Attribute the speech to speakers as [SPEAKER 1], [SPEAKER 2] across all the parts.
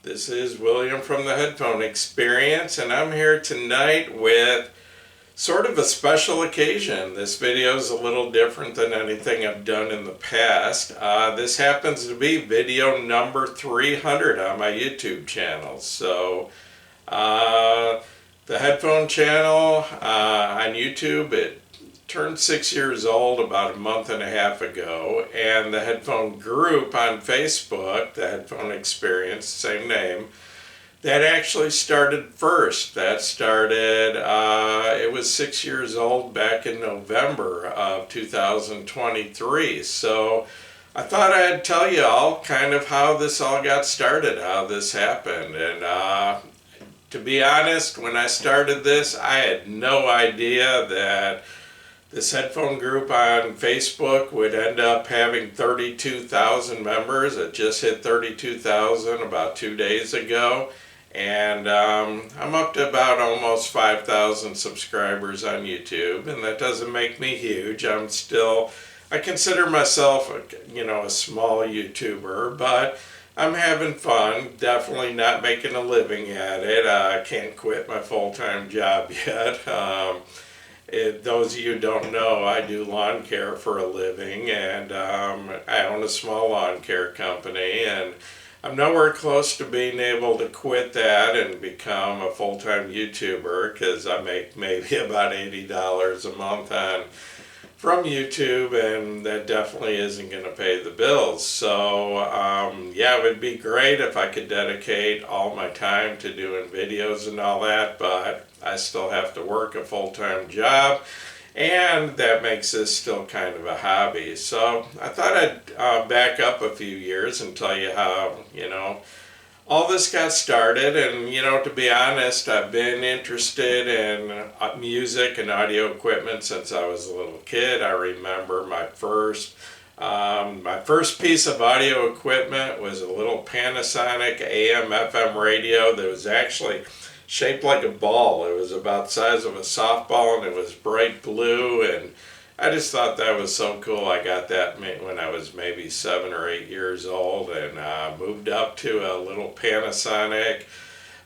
[SPEAKER 1] This is William from the Headphone Experience, and I'm here tonight with sort of a special occasion. This video is a little different than anything I've done in the past. This happens to be video number 300 on my YouTube channel. So, the Headphone channel on YouTube, it turned 6 years old about a month and a half ago, and the Headphone group on Facebook, the Headphone Experience, same name, that actually started first. That started, it was 6 years old back in November of 2023. So I thought I'd tell you all kind of how this all got started, how this happened. And to be honest, when I started this, I had no idea that this Headphone group on Facebook would end up having 32,000 members. It just hit 32,000 about 2 days ago. And I'm up to about almost 5,000 subscribers on YouTube. And that doesn't make me huge. I consider myself a small YouTuber, but I'm having fun. Definitely not making a living at it. I can't quit my full-time job yet. Those of you who don't know, I do lawn care for a living, and I own a small lawn care company, and I'm nowhere close to being able to quit that and become a full-time YouTuber, because I make maybe about $80 a month from YouTube, and that definitely isn't going to pay the bills. So yeah, it would be great if I could dedicate all my time to doing videos and all that, but I still have to work a full-time job, and that makes this still kind of a hobby. So I thought I'd back up a few years and tell you how, all this got started. And, to be honest, I've been interested in music and audio equipment since I was a little kid. I remember my first piece of audio equipment was a little Panasonic AM/FM radio that was actually shaped like a ball. It was about the size of a softball, and it was bright blue, and I just thought that was so cool. I got that when I was maybe 7 or 8 years old, and moved up to a little Panasonic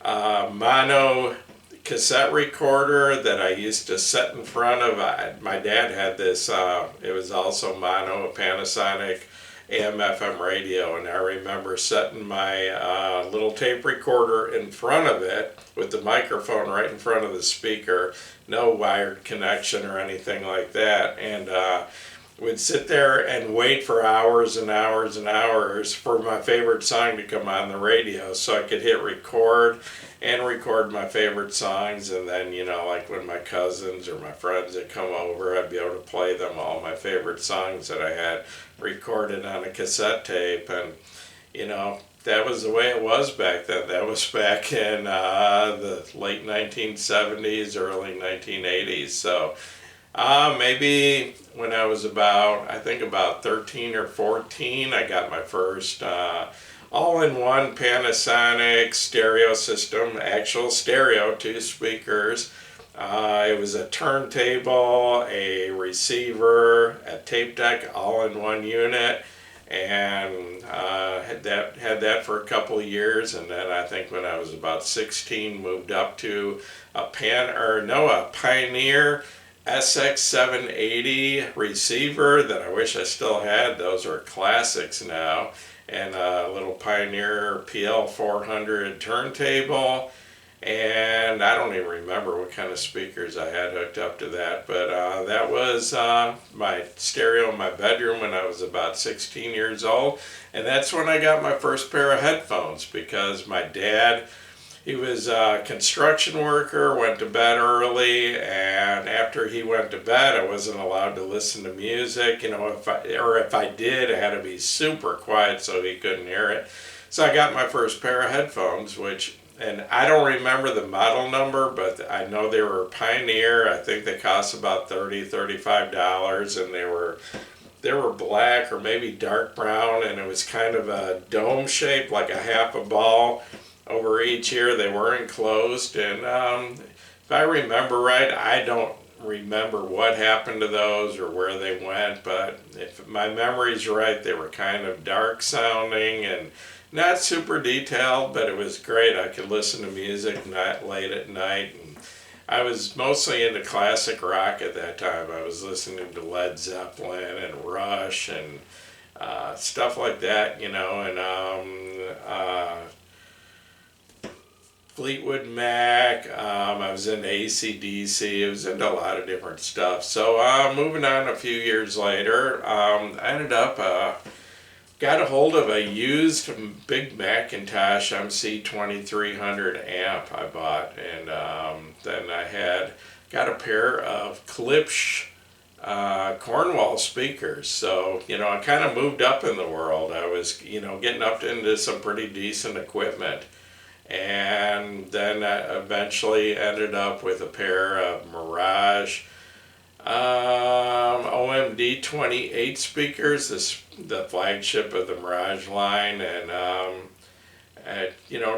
[SPEAKER 1] mono cassette recorder that I used to set in front of. My dad had this, it was also mono, a Panasonic AM/FM radio, and I remember setting my little tape recorder in front of it with the microphone right in front of the speaker, no wired connection or anything like that, and would sit there and wait for hours and hours and hours for my favorite song to come on the radio so I could hit record and record my favorite songs. And then, like when my cousins or my friends would come over, I'd be able to play them all my favorite songs that I had recorded on a cassette tape. And, that was the way it was back then. That was back in the late 1970s, early 1980s. So maybe when I was about 13 or 14, I got my first all-in-one Panasonic stereo system, actual stereo, 2 speakers. It was a turntable, a receiver, a tape deck, all in one unit, and had that for a couple of years. And then I think when I was about 16, moved up to a Pioneer SX780 receiver that I wish I still had. Those are classics now. And a little Pioneer PL400 turntable. And I don't even remember what kind of speakers I had hooked up to that, but that was my stereo in my bedroom when I was about 16 years old. And that's when I got my first pair of headphones, because my dad, he was a construction worker, went to bed early, and after he went to bed, I wasn't allowed to listen to music. If I did, it had to be super quiet so he couldn't hear it. So I got my first pair of headphones, and I don't remember the model number, but I know they were Pioneer. I think they cost about $35, and they were black or maybe dark brown, and it was kind of a dome shape, like a half a ball over each ear. They were enclosed, and if I remember right, I don't remember what happened to those or where they went, but if my memory's right, they were kind of dark sounding and Not super detailed, but it was great. I could listen to music late at night. And I was mostly into classic rock at that time. I was listening to Led Zeppelin and Rush and stuff like that, and Fleetwood Mac. I was into AC/DC. I was into a lot of different stuff. So moving on a few years later, I ended up got a hold of a used big Macintosh MC2300 amp I bought, and then I got a pair of Klipsch Cornwall speakers. So, I kind of moved up in the world. I was, getting up into some pretty decent equipment. And then I eventually ended up with a pair of Mirage OMD 28 speakers, the flagship of the Mirage line, and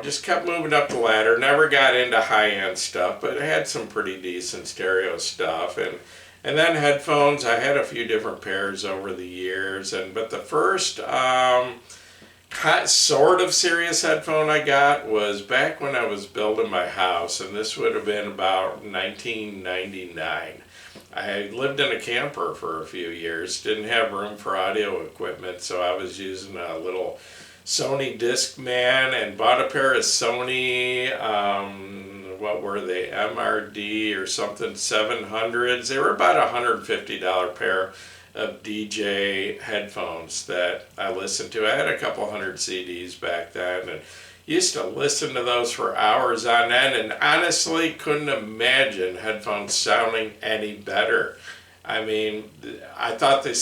[SPEAKER 1] just kept moving up the ladder. Never got into high-end stuff, but I had some pretty decent stereo stuff, and then headphones. I had a few different pairs over the years, but the first sort of serious headphone I got was back when I was building my house, and this would have been about 1999. I lived in a camper for a few years, didn't have room for audio equipment, so I was using a little Sony Discman and bought a pair of Sony, what were they, MRD or something, 700s. They were about $150 pair of DJ headphones that I listened to. I had a couple hundred CDs back then, and used to listen to those for hours on end, and honestly couldn't imagine headphones sounding any better. I mean, I thought they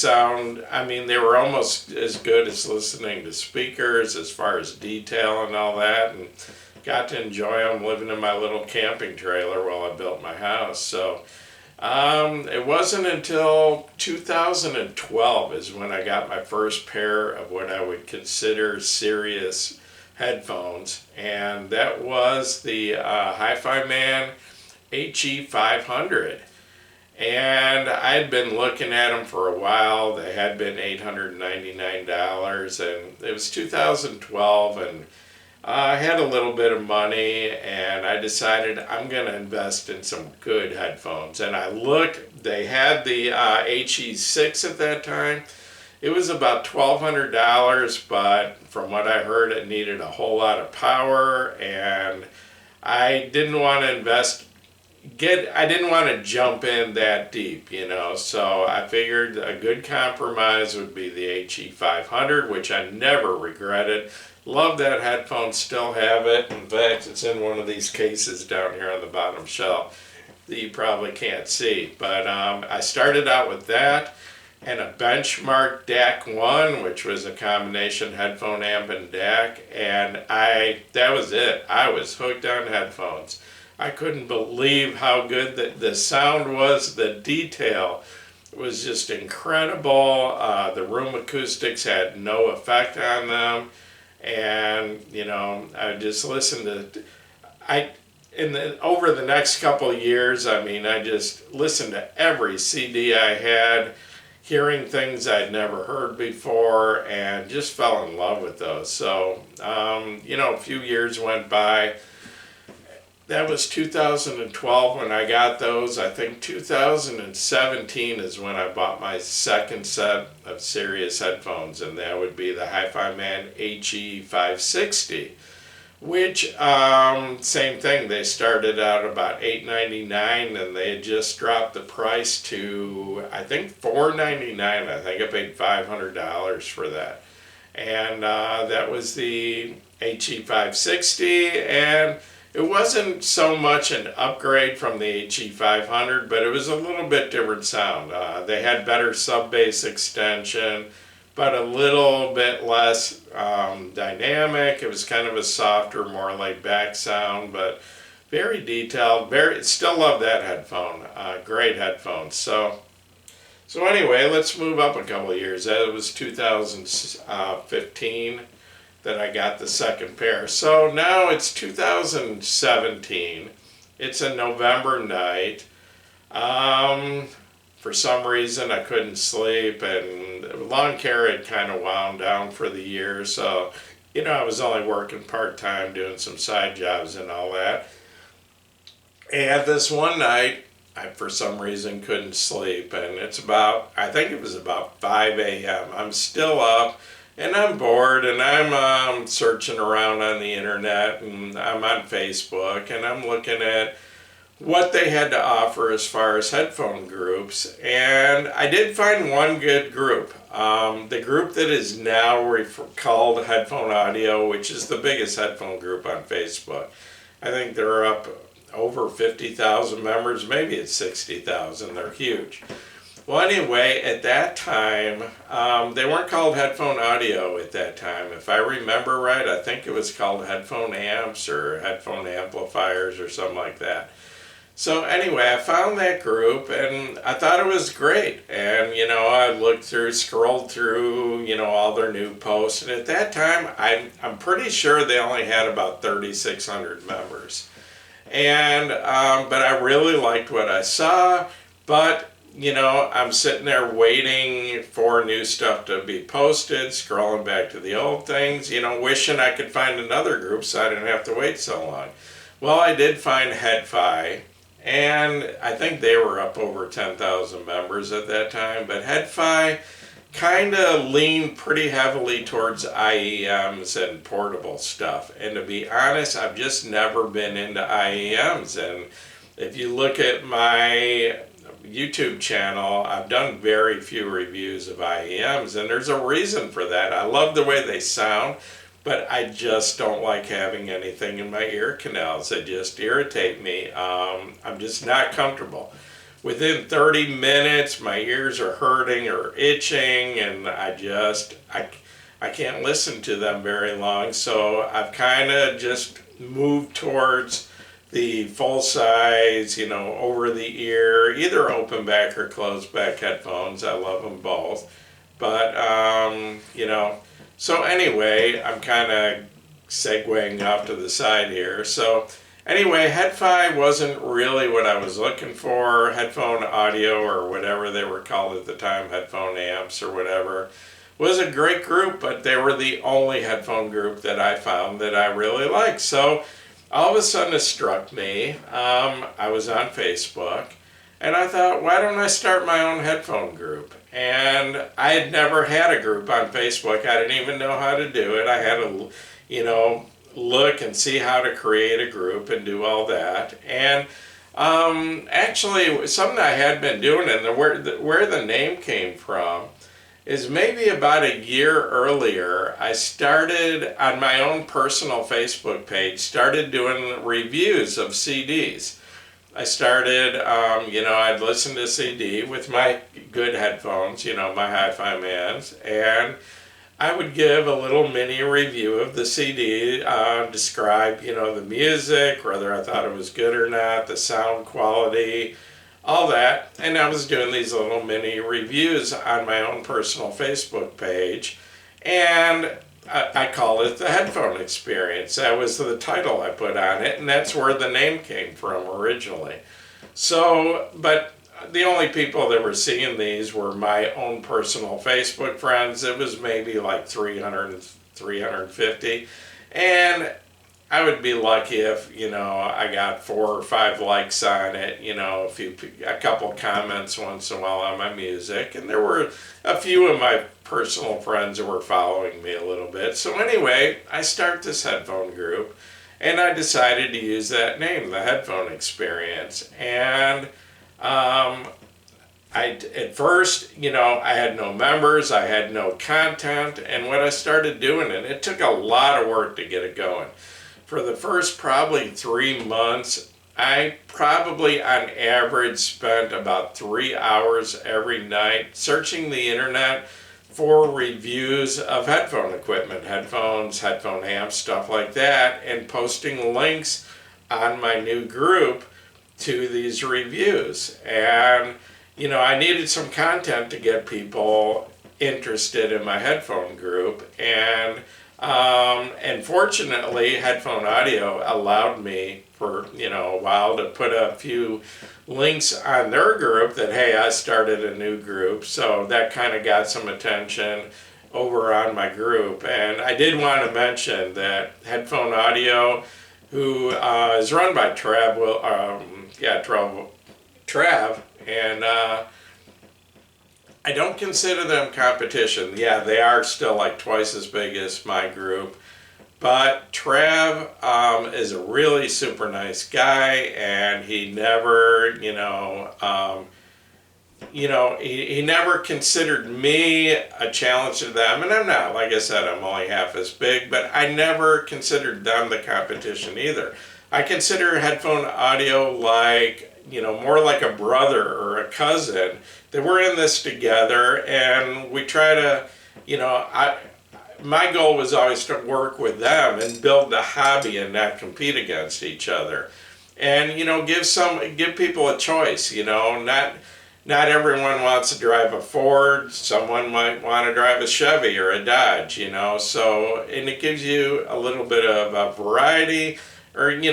[SPEAKER 1] were almost as good as listening to speakers as far as detail and all that, and got to enjoy them living in my little camping trailer while I built my house. So it wasn't until 2012 is when I got my first pair of what I would consider serious headphones, and that was the Hi-Fi Man HE500. And I'd been looking at them for a while. They had been $899, and it was 2012, and I had a little bit of money, and I decided I'm going to invest in some good headphones. And I looked, they had the HE6 at that time. It was about $1,200, but from what I heard, it needed a whole lot of power, and I didn't want to I didn't want to jump in that deep, so I figured a good compromise would be the HE500, which I never regretted. Love that headphone, still have it. In fact, it's in one of these cases down here on the bottom shelf that you probably can't see. But I started out with that and a Benchmark DAC1, which was a combination headphone amp and DAC, and that was it. I was hooked on headphones. I couldn't believe how good the sound was. The detail was just incredible. The room acoustics had no effect on them. And, I just listened to, over the next couple of years, I just listened to every CD I had, hearing things I'd never heard before, and just fell in love with those. So, a few years went by. That was 2012 when I got those. I think 2017 is when I bought my second set of serious headphones, and that would be the Hi-Fi Man HE560, which, same thing, they started out about $899, and they had just dropped the price to, I think, $499. I think I paid $500 for that. And that was the HE560, and it wasn't so much an upgrade from the HE500, but it was a little bit different sound. They had better sub-bass extension, but a little bit less dynamic. It was kind of a softer, more laid-back sound, but very detailed. Still love that headphone. Great headphones. So anyway, let's move up a couple of years. That was 2015. That I got the second pair. So now it's 2017. It's a November night. For some reason I couldn't sleep, and lawn care had kind of wound down for the year, so I was only working part-time, doing some side jobs and all that. And this one night, I for some reason couldn't sleep, and I think it was about 5 a.m. I'm still up, and I'm bored, and I'm searching around on the internet, and I'm on Facebook, and I'm looking at what they had to offer as far as headphone groups, and I did find one good group. The group that is now called Headphone Audio, which is the biggest headphone group on Facebook. I think they're up over 50,000 members, maybe it's 60,000, they're huge. Well, anyway, at that time, they weren't called Headphone Audio at that time. If I remember right, I think it was called Headphone Amps or Headphone Amplifiers or something like that. So anyway, I found that group and I thought it was great. And, I looked through, scrolled through, all their new posts. And at that time, I'm pretty sure they only had about 3,600 members. And, but I really liked what I saw. But, I'm sitting there waiting for new stuff to be posted, scrolling back to the old things, wishing I could find another group so I didn't have to wait so long. Well, I did find Headphone. And I think they were up over 10,000 members at that time. But Headphone kind of leaned pretty heavily towards IEMs and portable stuff. And to be honest, I've just never been into IEMs. And if you look at my YouTube channel, I've done very few reviews of IEMs. And there's a reason for that. I love the way they sound. But I just don't like having anything in my ear canals. They just irritate me. I'm just not comfortable. Within 30 minutes, my ears are hurting or itching, and I can't listen to them very long. So I've kind of just moved towards the full size, over the ear, either open back or closed back headphones. I love them both. But, so anyway, I'm kind of segueing off to the side here. So anyway, Headphone wasn't really what I was looking for. Headphone Audio, or whatever they were called at the time, Headphone Amps or whatever, was a great group, but they were the only headphone group that I found that I really liked. So all of a sudden it struck me. I was on Facebook, and I thought, why don't I start my own headphone group? And I had never had a group on Facebook. I didn't even know how to do it. I had to, look and see how to create a group and do all that. And actually, something I had been doing, and where the name came from, is maybe about a year earlier, I started on my own personal Facebook page, started doing reviews of CDs. I started, I'd listen to CD with my good headphones, my hi-fi mans, and I would give a little mini review of the CD, describe, the music, whether I thought it was good or not, the sound quality, all that. And I was doing these little mini reviews on my own personal Facebook page, and I call it the Headphone Experience. That was the title I put on it, and that's where the name came from originally. So, but the only people that were seeing these were my own personal Facebook friends. It was maybe like 300, 350. And I would be lucky if, I got 4 or 5 likes on it, a couple comments once in a while on my music. And there were a few of my personal friends who were following me a little bit. So anyway, I start this headphone group, and I decided to use that name, the Headphone Experience. And at first, I had no members, I had no content, and when I started doing it, it took a lot of work to get it going. For the first probably 3 months, I probably on average spent about 3 hours every night searching the internet for reviews of headphone equipment, headphones, headphone amps, stuff like that, and posting links on my new group to these reviews. And I needed some content to get people interested in my headphone group, and fortunately, Headphone Audio allowed me for a while to put a few links on their group that, hey, I started a new group, so that kind of got some attention. over on my group. And I did want to mention that Headphone Audio, who is run by Trav, and I don't consider them competition. Yeah, they are still like twice as big as my group. But Trav is a really super nice guy, and he never, he never considered me a challenge to them. And I'm not, like I said, I'm only half as big, but I never considered them the competition either. I consider Headphone Audio like, more like a brother or a cousin. That we're in this together, and we try to, my goal was always to work with them and build the hobby and not compete against each other. And, give people a choice, not everyone wants to drive a Ford. Someone might want to drive a Chevy or a Dodge, so, and it gives you a little bit of a variety, or, you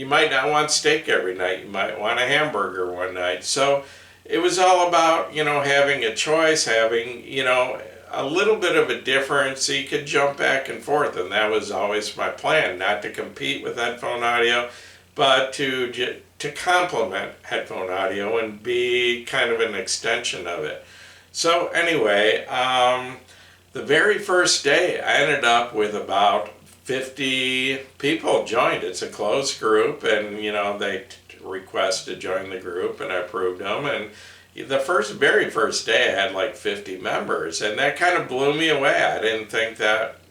[SPEAKER 1] might not want steak every night. You might want a hamburger one night. So it was all about, having a choice, having, a little bit of a difference so you could jump back and forth. And that was always my plan, not to compete with Headphone Audio, but to complement Headphone Audio and be kind of an extension of it. So anyway, the very first day I ended up with about 50 people joined. It's a closed group, and they request to join the group, and I approved them. And the very first day I had like 50 members, and that kind of blew me away. I didn't think that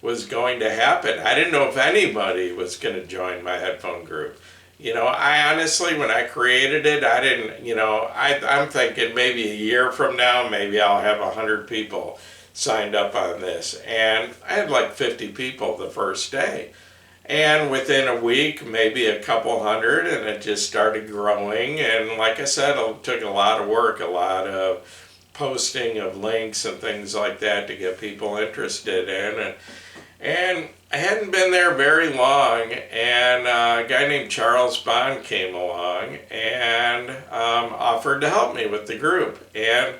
[SPEAKER 1] was going to happen. I didn't know if anybody was going to join my headphone group. I honestly, when I created it, I didn't, I'm thinking maybe a year from now, maybe I'll have 100 people signed up on this. And I had like 50 people the first day. And within a week, maybe a couple hundred, and it just started growing. And like I said, it took a lot of work, a lot of posting of links and things like that to get people interested in. And I hadn't been there very long, and a guy named Charles Bond came along and offered to help me with the group. And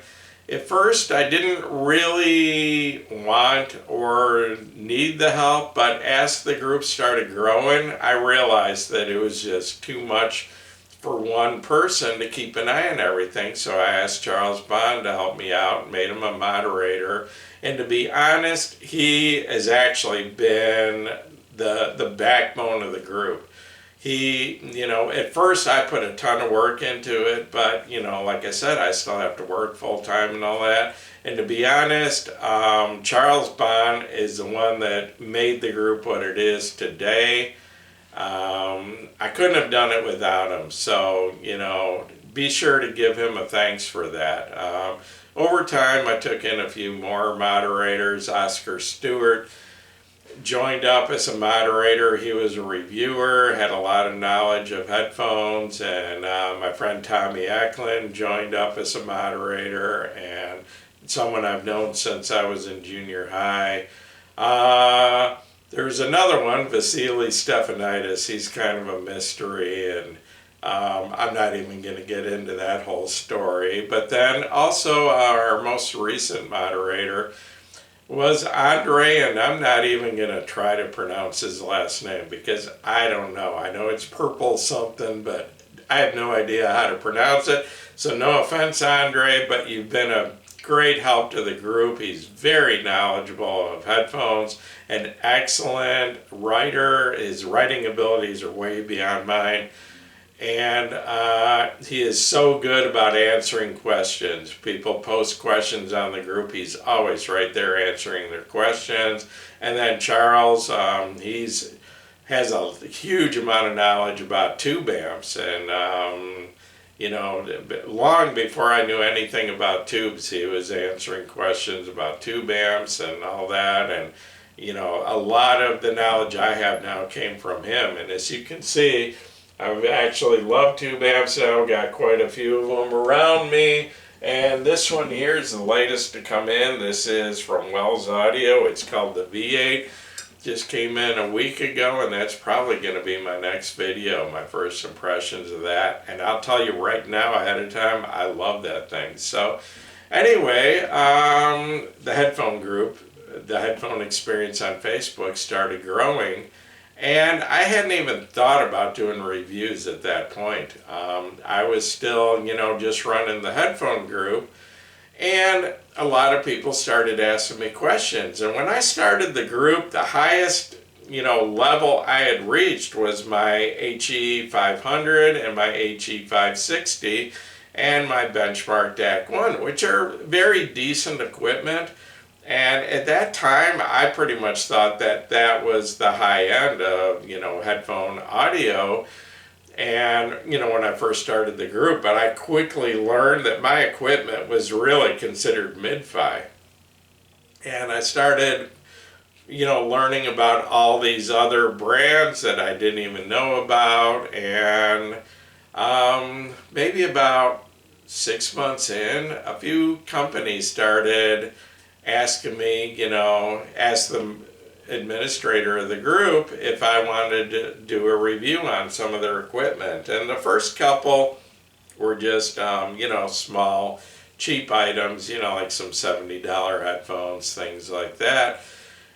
[SPEAKER 1] at first, I didn't really want or need the help, but as the group started growing, I realized that it was just too much for one person to keep an eye on everything. So I asked Charles Bond to help me out, made him a moderator. And to be honest, he has actually been the backbone of the group. He, at first I put a ton of work into it, but, like I said, I still have to work full time and all that. And to be honest, Charles Bond is the one that made the group what it is today. I couldn't have done it without him. So, be sure to give him a thanks for that. Over time, I took in a few more moderators. Oscar Stewart joined up as a moderator. He was a reviewer, had a lot of knowledge of headphones, and my friend Tommy Eklund joined up as a moderator, and someone I've known since I was in junior high. There's another one, Vasily Stefanidis. He's kind of a mystery, and I'm not even going to get into that whole story. But then also our most recent moderator was Andre, and I'm not even going to try to pronounce his last name because I don't know. I know it's purple something, but I have no idea how to pronounce it. So no offense, Andre, but you've been a great help to the group. He's very knowledgeable of headphones, an excellent writer. His writing abilities are way beyond mine. And he is so good about answering questions. People post questions on the group. He's always right there answering their questions. And then Charles, has a huge amount of knowledge about tube amps. And, long before I knew anything about tubes, he was answering questions about tube amps and all that. And, a lot of the knowledge I have now came from him. And as you can see, I've actually loved tube amps now, got quite a few of them around me, and this one here is the latest to come in. This is from Wells Audio. It's called the V8. Just came in a week ago, and that's probably going to be my next video, my first impressions of that. And I'll tell you right now ahead of time, I love that thing. So Anyway, the headphone group, the headphone experience on Facebook started growing, and I hadn't even thought about doing reviews at that point. I was still, just running the headphone group, and a lot of people started asking me questions. And when I started the group, the highest, level I had reached was my HE 500 and my HE 560 and my benchmark DAC 1, which are very decent equipment. And at that time, I pretty much thought that that was the high end of, headphone audio. And, when I first started the group, but I quickly learned that my equipment was really considered mid-fi. And I started, learning about all these other brands that I didn't even know about. And maybe about 6 months in, a few companies started asking me, ask the administrator of the group if I wanted to do a review on some of their equipment. And the first couple were just, small, cheap items, like some $70 headphones, things like that.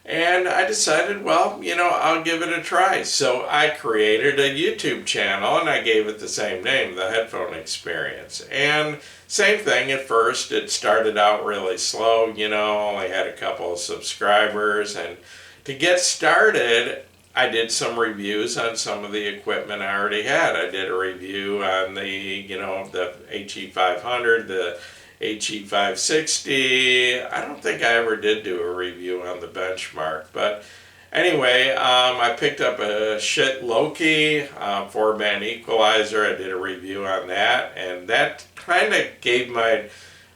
[SPEAKER 1] And I decided, well, I'll give it a try. So I created a YouTube channel and I gave it the same name, The Headphone Experience. And same thing at first, it started out really slow, only had a couple of subscribers. And to get started, I did some reviews on some of the equipment I already had. I did a review on the, the HE500, the HE560. I don't think I ever did do a review on the benchmark, but anyway, I picked up a Schiit Loki 4-band equalizer. I did a review on that, and that kind of gave my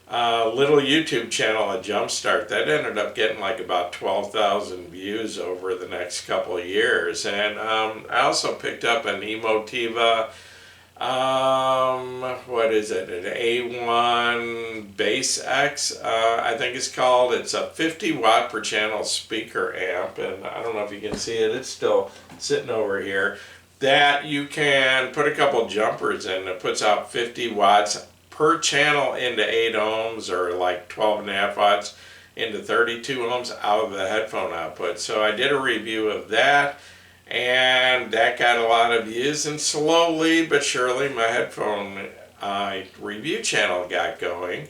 [SPEAKER 1] little YouTube channel a jump start. That ended up getting like about 12,000 views over the next couple of years. And I also picked up an Emotiva, what is it, an A1 Bass X, I think it's called. It's a 50 watt per channel speaker amp, and I don't know if you can see it, it's still sitting over here, that you can put a couple jumpers in. It puts out 50 watts per channel into 8 ohms, or like 12.5 watts into 32 ohms out of the headphone output. So I did a review of that, and that got a lot of views, and slowly but surely my headphone review channel got going.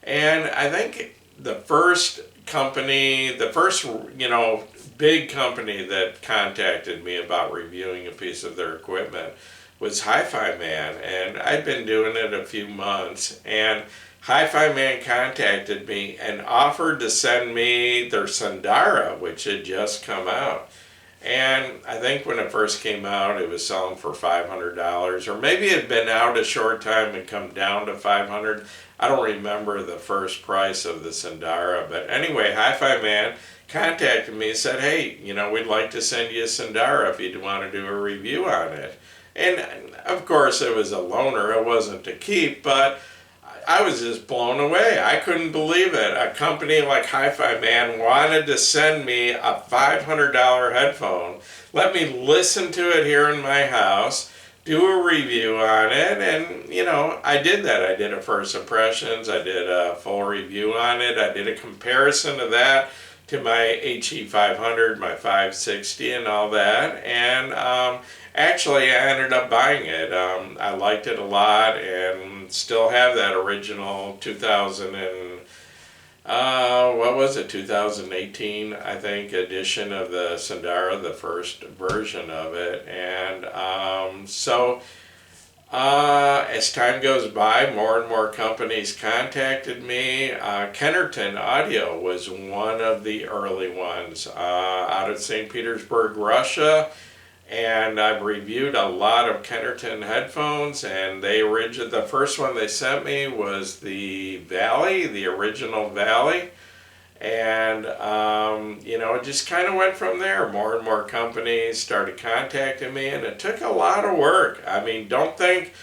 [SPEAKER 1] And I think the first company, big company that contacted me about reviewing a piece of their equipment was Hi-Fi Man, and I'd been doing it a few months, and Hi-Fi Man contacted me and offered to send me their Sundara, which had just come out. And I think when it first came out, it was selling for $500, or maybe it had been out a short time and come down to $500. I don't remember the first price of the Sundara, but anyway, Hi-Fi Man contacted me and said, hey, we'd like to send you a Sundara if you'd want to do a review on it. And of course it was a loaner, it wasn't to keep, but I was just blown away. I couldn't believe it. A company like Hi-Fi Man wanted to send me a $500 headphone, let me listen to it here in my house, do a review on it, and I did that. I did a first impressions, I did a full review on it, I did a comparison of that to my HE500, my 560 and all that, and actually I ended up buying it. I liked it a lot and still have that original 2018, I think, edition of the Sundara, the first version of it. And as time goes by, more and more companies contacted me. Kennerton Audio was one of the early ones out of St. Petersburg, Russia. And I've reviewed a lot of Kennerton headphones, and the first one they sent me was the Valley, the original Valley. And, it just kind of went from there. More and more companies started contacting me, and it took a lot of work. I mean, don't think,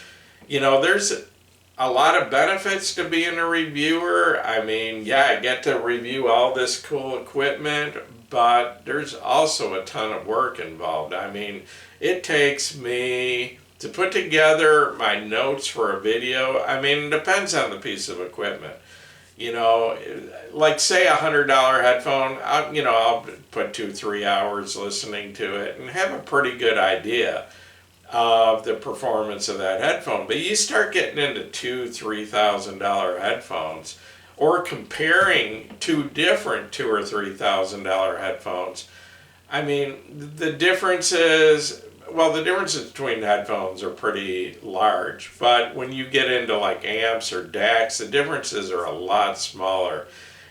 [SPEAKER 1] there's a lot of benefits to being a reviewer. I mean, yeah, I get to review all this cool equipment, but there's also a ton of work involved. I mean, it takes me to put together my notes for a video. I mean, it depends on the piece of equipment. like say $100 headphone, I'll put 2-3 hours listening to it and have a pretty good idea of the performance of that headphone. But you start getting into $2,000-3,000 headphones, or comparing two different $2,000 or $3,000 headphones. I mean, the differences between headphones are pretty large, but when you get into like amps or DACs, the differences are a lot smaller.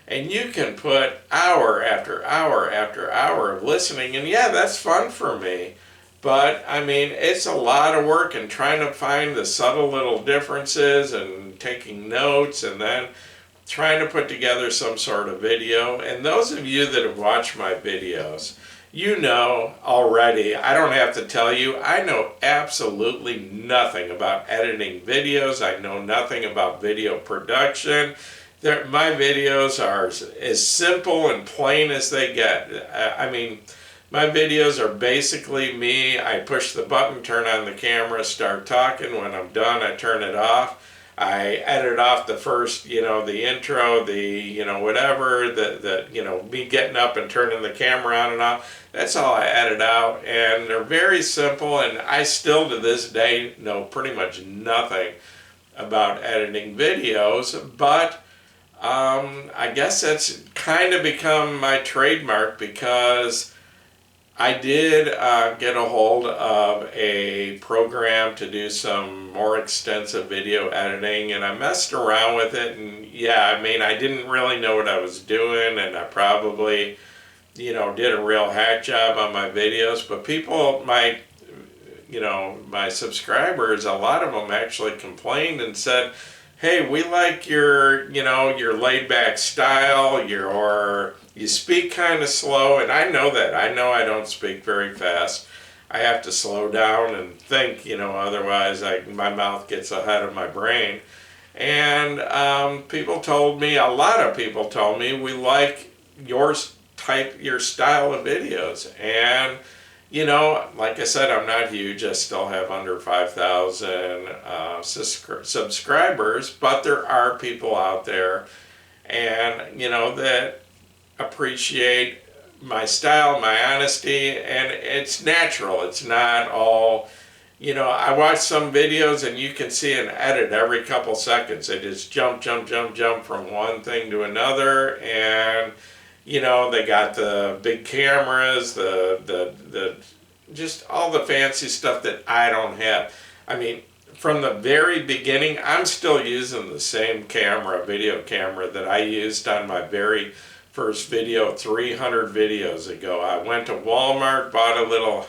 [SPEAKER 1] And you can put hour after hour after hour of listening, and yeah, that's fun for me. But I mean, it's a lot of work, and trying to find the subtle little differences and taking notes and then trying to put together some sort of video. And those of you that have watched my videos, you know already, I don't have to tell you, I know absolutely nothing about editing videos. I know nothing about video production. My videos are as simple and plain as they get. I mean, my videos are basically me. I push the button, turn on the camera, start talking. When I'm done, I turn it off. I edit off the first, the intro, whatever, me getting up and turning the camera on and off. That's all I edit out, and they're very simple, and I still to this day know pretty much nothing about editing videos, but I guess that's kind of become my trademark, because I did get a hold of a program to do some more extensive video editing, and I messed around with it, and yeah, I mean, I didn't really know what I was doing, and I probably, did a real hack job on my videos, but people, my subscribers, a lot of them actually complained and said, hey, we like your laid back style, you speak kind of slow, and I know that. I know I don't speak very fast. I have to slow down and think, otherwise my mouth gets ahead of my brain. And a lot of people told me, we like your style of videos. And like I said, I'm not huge. I still have under 5,000 subscribers, but there are people out there, and that appreciate my style, my honesty, and it's natural. It's not all, I watch some videos and you can see an edit every couple seconds. They just jump from one thing to another, and they got the big cameras, the just all the fancy stuff that I don't have. I mean, from the very beginning, I'm still using the same video camera that I used on my very first video 300 videos ago. I went to Walmart, bought a little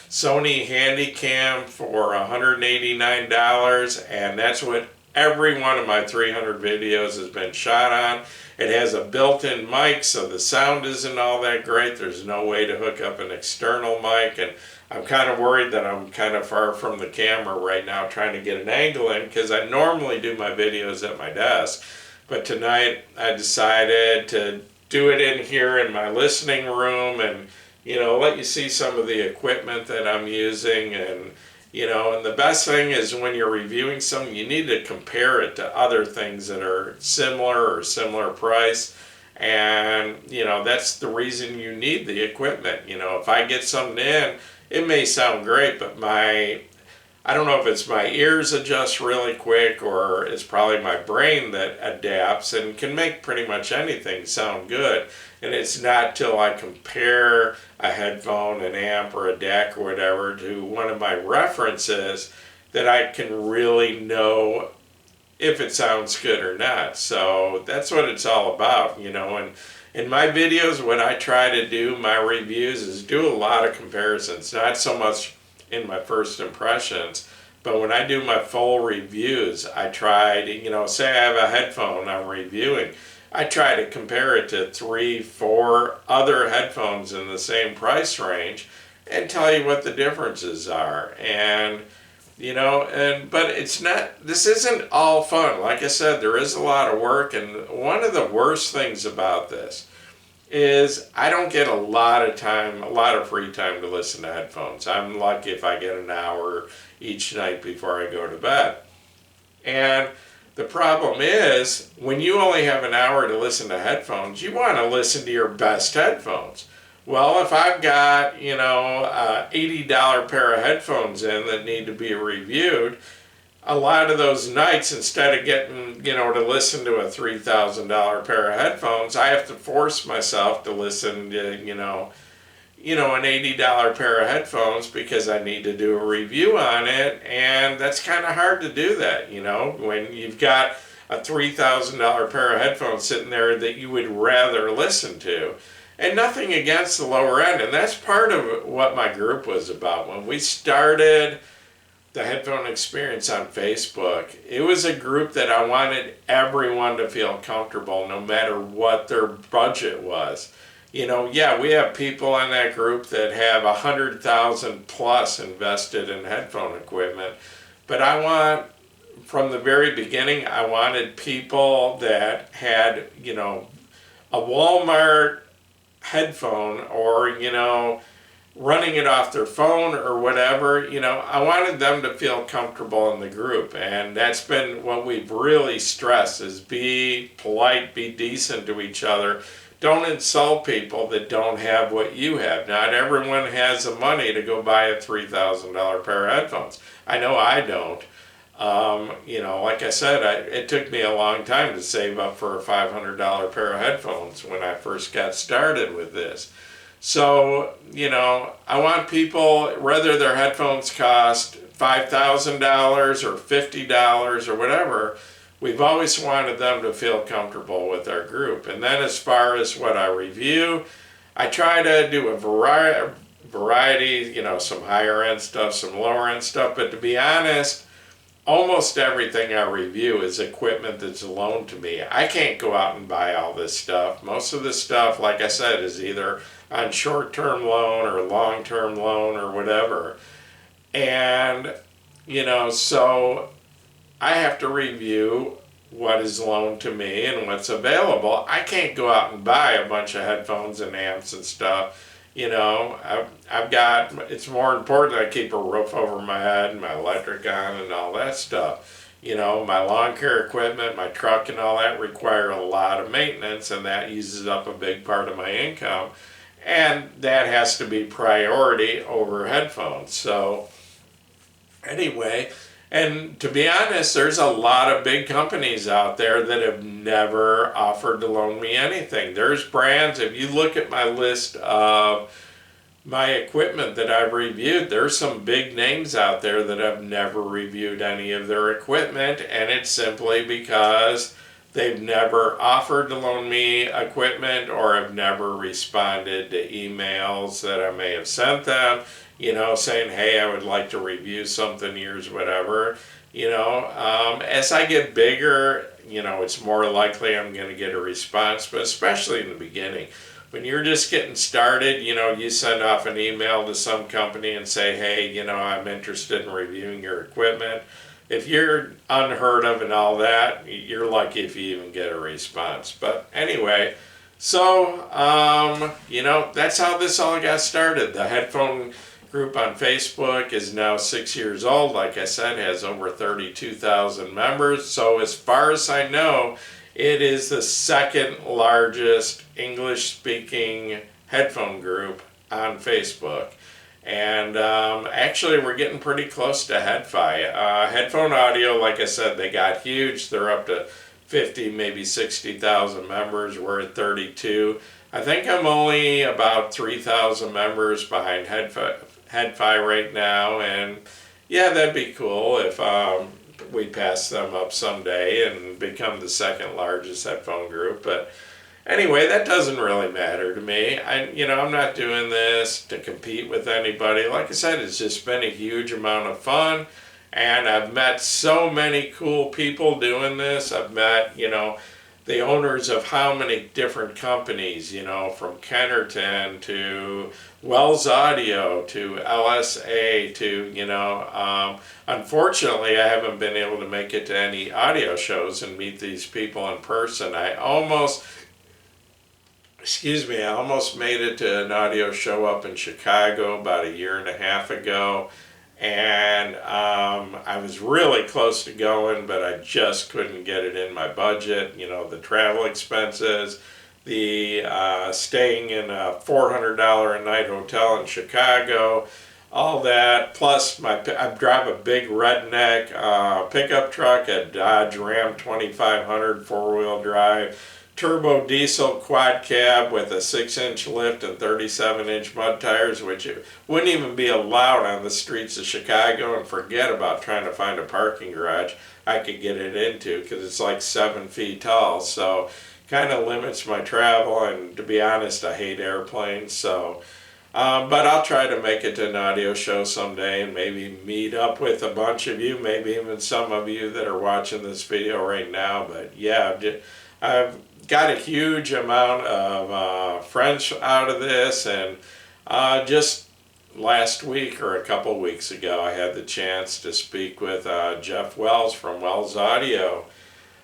[SPEAKER 1] Sony Handycam for $189, and that's what every one of my 300 videos has been shot on. It has a built-in mic, so the sound isn't all that great. There's no way to hook up an external mic, and I'm kind of worried that I'm kind of far from the camera right now trying to get an angle in, because I normally do my videos at my desk. But tonight I decided to do it in here in my listening room, and let you see some of the equipment that I'm using. And and the best thing is, when you're reviewing something, you need to compare it to other things that are similar or similar price. And that's the reason you need the equipment. If I get something in, it may sound great, but I don't know if it's my ears adjust really quick, or it's probably my brain that adapts and can make pretty much anything sound good. And it's not till I compare a headphone, an amp, or a DAC or whatever to one of my references that I can really know if it sounds good or not. So that's what it's all about, And in my videos, what I try to do, my reviews, is do a lot of comparisons, not so much in my first impressions, but when I do my full reviews, I try to, say I have a headphone I'm reviewing, I try to compare it to 3-4 other headphones in the same price range and tell you what the differences are. And but this isn't all fun. Like I said, there is a lot of work, and one of the worst things about this is I don't get a lot of free time to listen to headphones. I'm lucky if I get an hour each night before I go to bed. And The problem is, when you only have an hour to listen to headphones, you want to listen to your best headphones. Well, if I've got, $80 pair of headphones in that need to be reviewed, a lot of those nights, instead of getting, to listen to a $3,000 pair of headphones, I have to force myself to listen to, an $80 pair of headphones because I need to do a review on it, and that's kind of hard to do that, when you've got a $3,000 pair of headphones sitting there that you would rather listen to. And nothing against the lower end, and that's part of what my group was about. When we started the Headphone Experience on Facebook, it was a group that I wanted everyone to feel comfortable no matter what their budget was. We have people in that group that have 100,000 plus invested in headphone equipment, but from the very beginning, I wanted people that had, a Walmart headphone or, running it off their phone or whatever, I wanted them to feel comfortable in the group. And that's been what we've really stressed is be polite, be decent to each other. Don't insult people that don't have what you have. Not everyone has the money to go buy a $3,000 pair of headphones. I know I don't. Like I said, it took me a long time to save up for a $500 pair of headphones when I first got started with this. So, I want people, whether their headphones cost $5,000 or $50 or whatever, we've always wanted them to feel comfortable with our group. And then as far as what I review, I try to do a variety, some higher end stuff, some lower end stuff, but to be honest, almost everything I review is equipment that's loaned to me. I can't go out and buy all this stuff. Most of this stuff, like I said, is either on short-term loan or long-term loan or whatever. And, so I have to review what is loaned to me and what's available. I can't go out and buy a bunch of headphones and amps and stuff. It's more important that I keep a roof over my head and my electric on and all that stuff. My lawn care equipment, my truck and all that require a lot of maintenance, and that uses up a big part of my income. And that has to be priority over headphones. So anyway, and to be honest, there's a lot of big companies out there that have never offered to loan me anything. There's brands, if you look at my list of my equipment that I've reviewed, there's some big names out there that have never reviewed any of their equipment, and it's simply because they've never offered to loan me equipment or have never responded to emails that I may have sent them, saying, hey, I would like to review something, yours, whatever. As I get bigger, it's more likely I'm going to get a response, but especially in the beginning. When you're just getting started, you send off an email to some company and say, hey, I'm interested in reviewing your equipment. If you're unheard of and all that, you're lucky if you even get a response. But anyway, so, that's how this all got started. The Headphone group on Facebook is now 6 years old. Like I said, has over 32,000 members. So as far as I know, it is the second largest English-speaking headphone group on Facebook. And actually, we're getting pretty close to Headfi. Headphone Audio, like I said, they got huge. They're up to 50, maybe 60,000 members. We're at 32. I think I'm only about 3,000 members behind Headfi right now. And yeah, that'd be cool if we pass them up someday and become the second largest headphone group. But anyway, that doesn't really matter to me. I'm not doing this to compete with anybody. Like I said, it's just been a huge amount of fun, and I've met so many cool people doing this. I've met, the owners of how many different companies, from Kennerton to Wells Audio to LSA to, unfortunately, I haven't been able to make it to any audio shows and meet these people in person. I almost made it to an audio show up in Chicago about a year and a half ago, and I was really close to going, but I just couldn't get it in my budget. You know, the travel expenses, the staying in a $400 a night hotel in Chicago, all that. Plus, I drive a big redneck pickup truck, a Dodge Ram 2500 four-wheel drive, turbo diesel quad cab with a 6-inch lift and 37-inch mud tires, which wouldn't even be allowed on the streets of Chicago, and forget about trying to find a parking garage I could get it into because it's like 7 feet tall. So kind of limits my travel, and to be honest, I hate airplanes. So but I'll try to make it to an audio show someday and maybe meet up with a bunch of you, maybe even some of you that are watching this video right now. But yeah, I've got a huge amount of friends out of this, and just last week or a couple weeks ago, I had the chance to speak with Jeff Wells from Wells Audio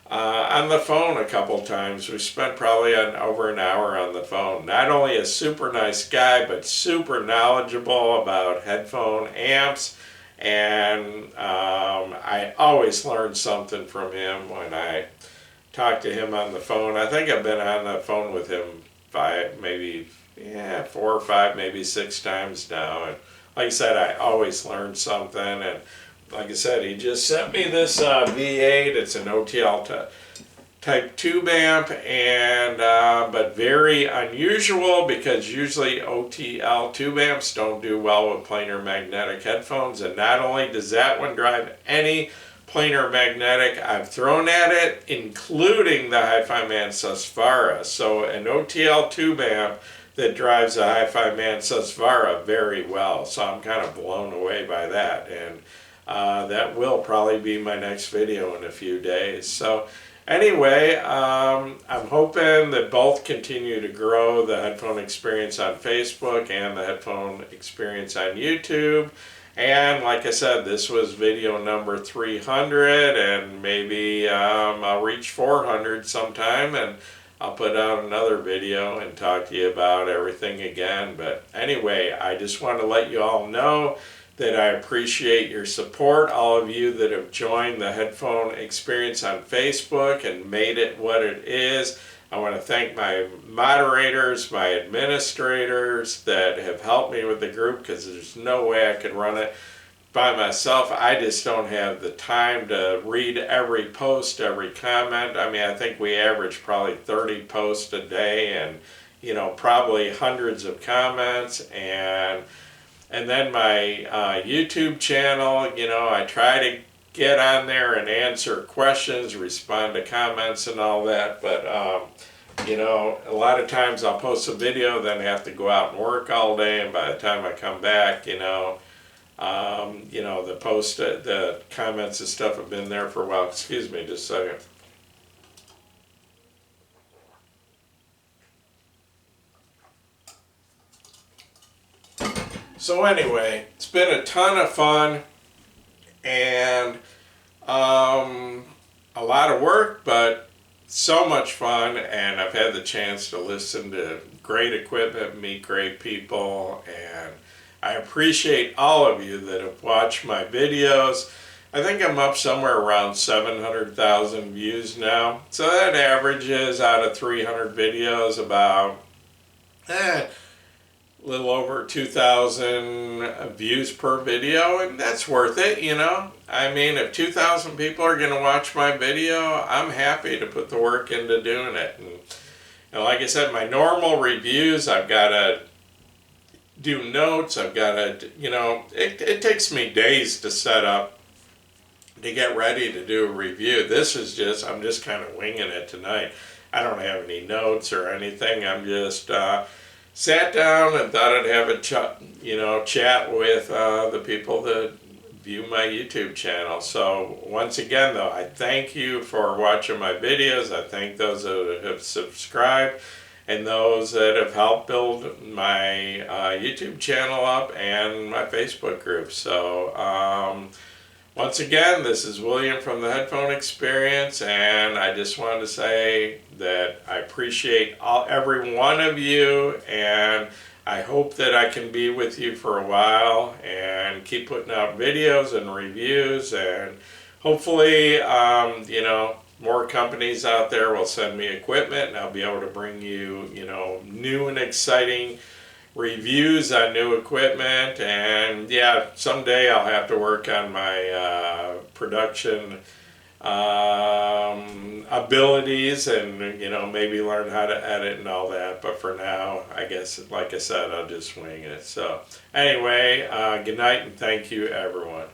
[SPEAKER 1] on the phone a couple times. We spent probably over an hour on the phone. Not only a super nice guy, but super knowledgeable about headphone amps, and I always learn something from him when I talk to him on the phone. I think I've been on the phone with him 4 or 5, maybe 6 times now, and like I said, I always learn something. And like I said, he just sent me this V8. It's an OTL type tube amp, and but very unusual because usually OTL tube amps don't do well with planar magnetic headphones. And not only does that one drive any planar magnetic I've thrown at it, including the Hi-Fi Man Susvara. So an OTL tube amp that drives a Hi-Fi Man Susvara very well. So I'm kind of blown away by that, and that will probably be my next video in a few days. So anyway, I'm hoping that both continue to grow, the headphone experience on Facebook and the headphone experience on YouTube. And like I said, this was video number 300, and maybe I'll reach 400 sometime, and I'll put out another video and talk to you about everything again. But anyway, I just want to let you all know that I appreciate your support, all of you that have joined the headphone experience on Facebook and made it what it is. I want to thank my moderators, my administrators that have helped me with the group, because there's no way I could run it by myself. I just don't have the time to read every post, every comment. I mean, I think we average probably 30 posts a day, and you know, probably hundreds of comments. And then my YouTube channel, you know, I try to get on there and answer questions, respond to comments and all that, but you know, a lot of times I'll post a video, then have to go out and work all day, and by the time I come back, you know, the comments and stuff have been there for a while. Excuse me just a second. So anyway, it's been a ton of fun, and a lot of work, but so much fun, and I've had the chance to listen to great equipment, meet great people, and I appreciate all of you that have watched my videos. I think I'm up somewhere around 700,000 views now, so that averages out of 300 videos about a little over 2,000 views per video, and that's worth it, you know. I mean, if 2,000 people are going to watch my video, I'm happy to put the work into doing it. And like I said, my normal reviews, I've got to do notes, I've got to, you know, it takes me days to set up to get ready to do a review. This is just, I'm just kind of winging it tonight. I don't have any notes or anything. I'm just sat down and thought I'd have a chat with the people that view my YouTube channel. So once again, though, I thank you for watching my videos. I thank those that have subscribed and those that have helped build my YouTube channel up and my Facebook group. So once again, this is William from the Headphone Experience, and I just wanted to say that I appreciate every one of you, and I hope that I can be with you for a while and keep putting out videos and reviews, and hopefully, more companies out there will send me equipment and I'll be able to bring you, new and exciting reviews on new equipment. And yeah, someday I'll have to work on my production abilities, and maybe learn how to edit and all that. But for now, I guess, like I said, I'll just wing it. So anyway, good night and thank you, everyone.